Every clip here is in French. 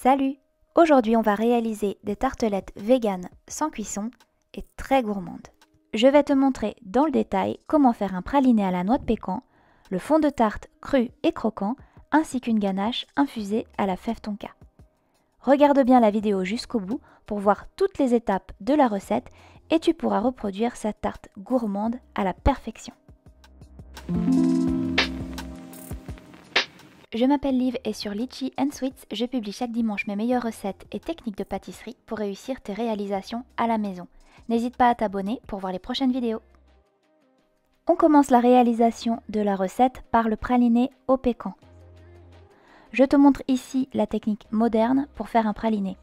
Salut! Aujourd'hui, on va réaliser des tartelettes véganes sans cuisson et très gourmandes. Je vais te montrer dans le détail comment faire un praliné à la noix de pécan, le fond de tarte cru et croquant, ainsi qu'une ganache infusée à la fève tonka. Regarde bien la vidéo jusqu'au bout pour voir toutes les étapes de la recette et tu pourras reproduire cette tarte gourmande à la perfection. Je m'appelle Liv et sur Litchi & Sweets, je publie chaque dimanche mes meilleures recettes et techniques de pâtisserie pour réussir tes réalisations à la maison. N'hésite pas à t'abonner pour voir les prochaines vidéos. On commence la réalisation de la recette par le praliné au pécan. Je te montre ici la technique moderne pour faire un praliné.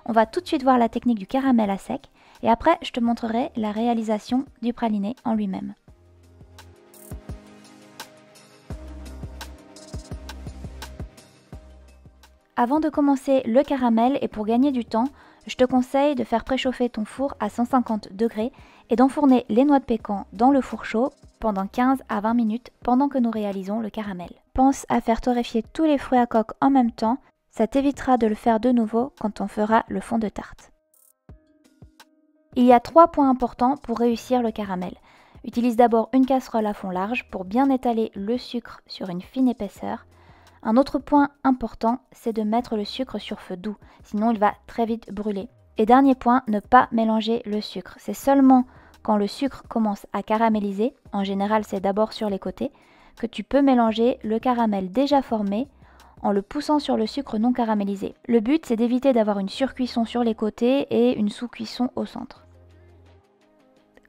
On va tout de suite voir la technique du caramel à sec et après je te montrerai la réalisation du praliné en lui-même. Avant de commencer le caramel et pour gagner du temps, je te conseille de faire préchauffer ton four à 150 degrés et d'enfourner les noix de pécan dans le four chaud pendant 15 à 20 minutes pendant que nous réalisons le caramel. Pense à faire torréfier tous les fruits à coque en même temps, ça t'évitera de le faire de nouveau quand on fera le fond de tarte. Il y a 3 points importants pour réussir le caramel. Utilise d'abord une casserole à fond large pour bien étaler le sucre sur une fine épaisseur. Un autre point important, c'est de mettre le sucre sur feu doux, sinon il va très vite brûler. Et dernier point, ne pas mélanger le sucre. C'est seulement quand le sucre commence à caraméliser, en général c'est d'abord sur les côtés, que tu peux mélanger le caramel déjà formé en le poussant sur le sucre non caramélisé. Le but, c'est d'éviter d'avoir une surcuisson sur les côtés et une sous-cuisson au centre.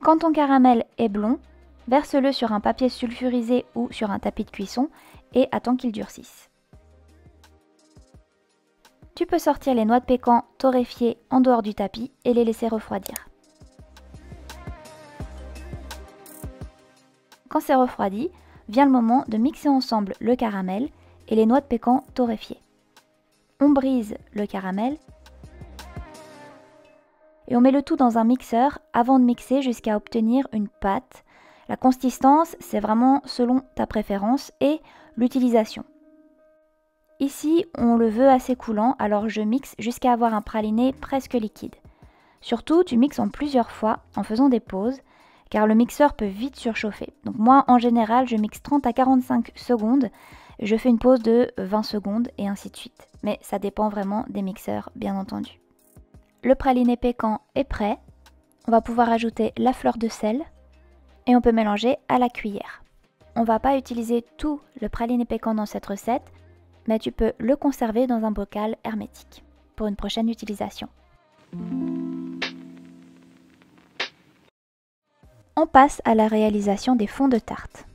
Quand ton caramel est blond, verse-le sur un papier sulfurisé ou sur un tapis de cuisson et attends qu'il durcisse. Tu peux sortir les noix de pécan torréfiées en dehors du tapis et les laisser refroidir. Quand c'est refroidi, vient le moment de mixer ensemble le caramel et les noix de pécan torréfiées. On brise le caramel et on met le tout dans un mixeur avant de mixer jusqu'à obtenir une pâte. La consistance, c'est vraiment selon ta préférence et l'utilisation. Ici, on le veut assez coulant, alors je mixe jusqu'à avoir un praliné presque liquide. Surtout, tu mixes en plusieurs fois en faisant des pauses, car le mixeur peut vite surchauffer. Donc moi, en général, je mixe 30 à 45 secondes, je fais une pause de 20 secondes et ainsi de suite. Mais ça dépend vraiment des mixeurs, bien entendu. Le praliné pécan est prêt. On va pouvoir ajouter la fleur de sel et on peut mélanger à la cuillère. On ne va pas utiliser tout le praliné pécan dans cette recette, mais tu peux le conserver dans un bocal hermétique pour une prochaine utilisation. On passe à la réalisation des fonds de tarte.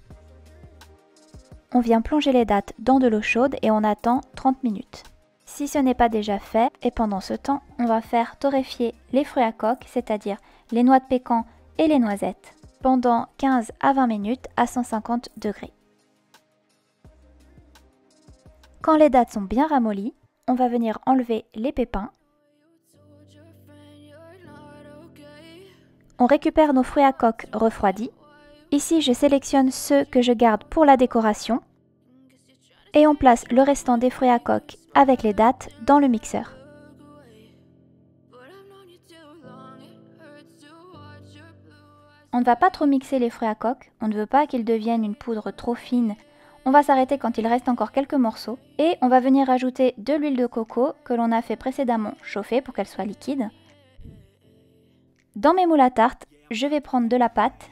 On vient plonger les dattes dans de l'eau chaude et on attend 30 minutes. Si ce n'est pas déjà fait, et pendant ce temps, on va faire torréfier les fruits à coque, c'est-à-dire les noix de pécan et les noisettes, pendant 15 à 20 minutes à 150 degrés. Quand les dattes sont bien ramollies, on va venir enlever les pépins. On récupère nos fruits à coque refroidis. Ici, je sélectionne ceux que je garde pour la décoration. Et on place le restant des fruits à coque avec les dattes dans le mixeur. On ne va pas trop mixer les fruits à coque, on ne veut pas qu'ils deviennent une poudre trop fine. On va s'arrêter quand il reste encore quelques morceaux et on va venir ajouter de l'huile de coco que l'on a fait précédemment chauffer pour qu'elle soit liquide. Dans mes moules à tarte, je vais prendre de la pâte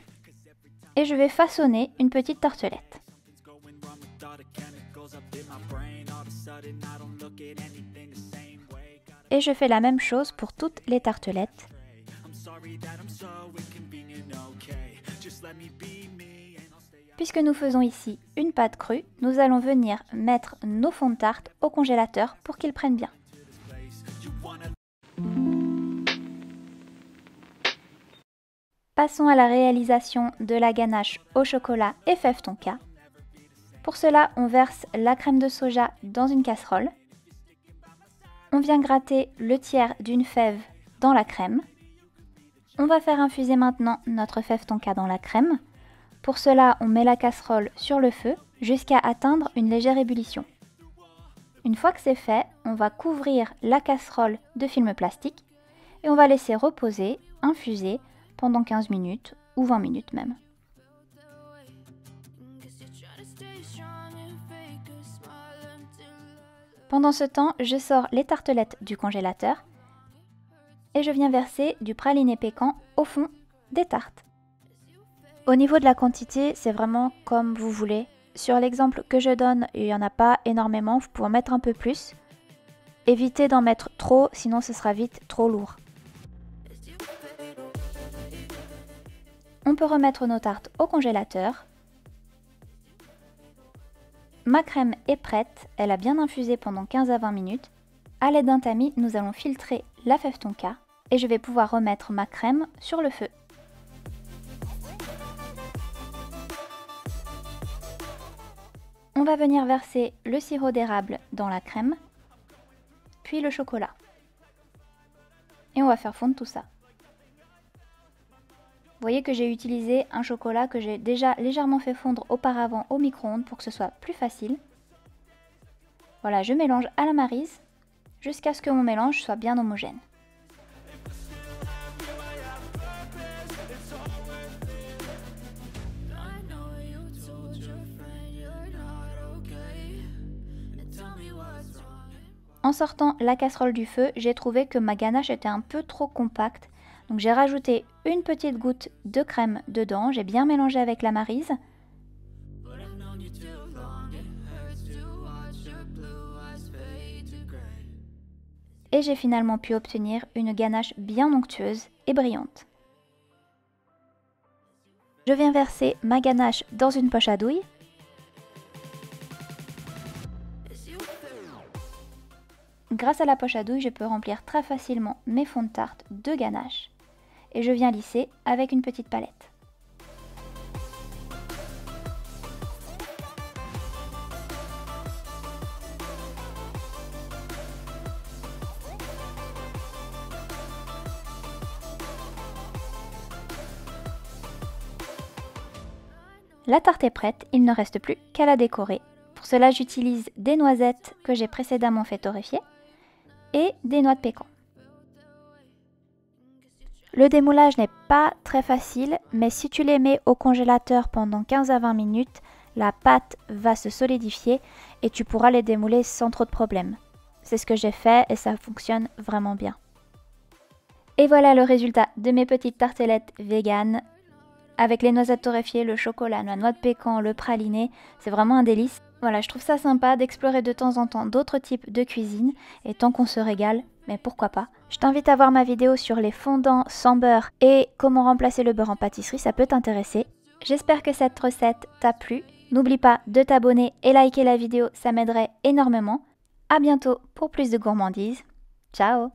et je vais façonner une petite tartelette. Et je fais la même chose pour toutes les tartelettes. Puisque nous faisons ici une pâte crue, nous allons venir mettre nos fonds de tarte au congélateur pour qu'ils prennent bien. Passons à la réalisation de la ganache au chocolat et fève tonka. Pour cela, on verse la crème de soja dans une casserole. On vient gratter le tiers d'une fève dans la crème. On va faire infuser maintenant notre fève tonka dans la crème. Pour cela, on met la casserole sur le feu jusqu'à atteindre une légère ébullition. Une fois que c'est fait, on va couvrir la casserole de film plastique et on va laisser reposer, infuser pendant 15 minutes ou 20 minutes même. Pendant ce temps, je sors les tartelettes du congélateur et je viens verser du praliné pécan au fond des tartes. Au niveau de la quantité, c'est vraiment comme vous voulez. Sur l'exemple que je donne, il n'y en a pas énormément, vous pouvez en mettre un peu plus. Évitez d'en mettre trop, sinon ce sera vite trop lourd. On peut remettre nos tartes au congélateur. Ma crème est prête, elle a bien infusé pendant 15 à 20 minutes. A l'aide d'un tamis, nous allons filtrer la fève tonka et je vais pouvoir remettre ma crème sur le feu. On va venir verser le sirop d'érable dans la crème, puis le chocolat. Et on va faire fondre tout ça. Vous voyez que j'ai utilisé un chocolat que j'ai déjà légèrement fait fondre auparavant au micro-ondes pour que ce soit plus facile. Voilà, je mélange à la maryse jusqu'à ce que mon mélange soit bien homogène. En sortant la casserole du feu, j'ai trouvé que ma ganache était un peu trop compacte. Donc j'ai rajouté une petite goutte de crème dedans, j'ai bien mélangé avec la maryse. Et j'ai finalement pu obtenir une ganache bien onctueuse et brillante. Je viens verser ma ganache dans une poche à douille. Grâce à la poche à douille, je peux remplir très facilement mes fonds de tarte de ganache. Et je viens lisser avec une petite palette. La tarte est prête, il ne reste plus qu'à la décorer. Pour cela, j'utilise des noisettes que j'ai précédemment fait torréfier et des noix de pécan. Le démoulage n'est pas très facile, mais si tu les mets au congélateur pendant 15 à 20 minutes, la pâte va se solidifier et tu pourras les démouler sans trop de problèmes. C'est ce que j'ai fait et ça fonctionne vraiment bien. Et voilà le résultat de mes petites tartelettes véganes. Avec les noisettes torréfiées, le chocolat, la noix de pécan, le praliné, c'est vraiment un délice. Voilà, je trouve ça sympa d'explorer de temps en temps d'autres types de cuisine et tant qu'on se régale, mais pourquoi pas. Je t'invite à voir ma vidéo sur les fondants sans beurre et comment remplacer le beurre en pâtisserie, ça peut t'intéresser. J'espère que cette recette t'a plu. N'oublie pas de t'abonner et liker la vidéo, ça m'aiderait énormément. À bientôt pour plus de gourmandise. Ciao!